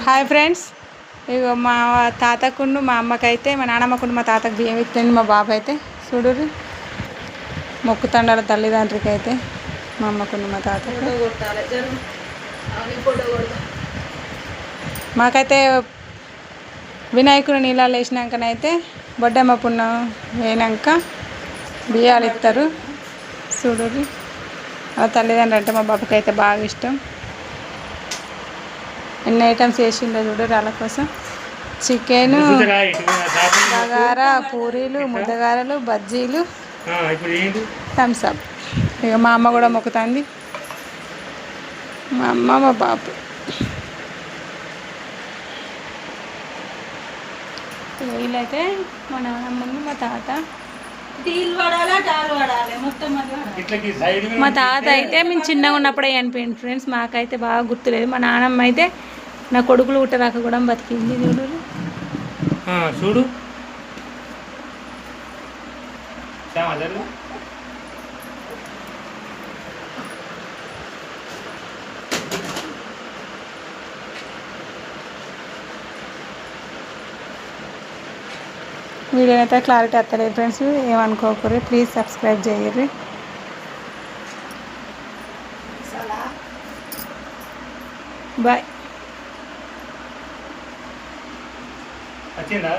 Hi friends, ఇగో మా తాతకుండు మా అమ్మకైతే, మా నాన్నమ్మకుండు మా తాతకు బియ్యం ఇస్తుంది. మా బాబు అయితే చూడుర్రి మొక్కుతండాల తల్లిదండ్రికి అయితే మా అమ్మకుండు మా తాతకు. మాకైతే వినాయకుడు నీళ్ళలో వేసినాకనైతే బొడ్డమ్మ పున్నం వేయినాక బియ్యాలు ఇస్తారు. చూడుర్రి ఆ తల్లిదండ్రులు అంటే మా బాబుకి అయితే బాగా ఇష్టం. ఎన్ని ఐటమ్స్ వేసిండో చూడరు వాళ్ళ కోసం. చికెను, బగారా, పూరీలు, ముద్దగారలు, బజ్జీలు, థమ్స్అప్. ఇక మా అమ్మ కూడా మొక్కుతుంది. మా అమ్మ మా బాబు వీళ్ళైతే మా నాన్నమ్మ మా తాత. మా తాత అయితే మేము చిన్నగా ఉన్నప్పుడే చనిపోయింది ఫ్రెండ్స్. మాకైతే బాగా గుర్తులేదు. మా నాన్నమ్మ అయితే నా కొడుకులు పుట్టరాక కూడా బతికింది. చూడు వీడియో అయితే క్లారిటీ వస్తలేదు ఫ్రెండ్స్, ఏమనుకోకూరి. ప్లీజ్ సబ్స్క్రైబ్ చేయర్రి. బాయ్. వచ్చిందా?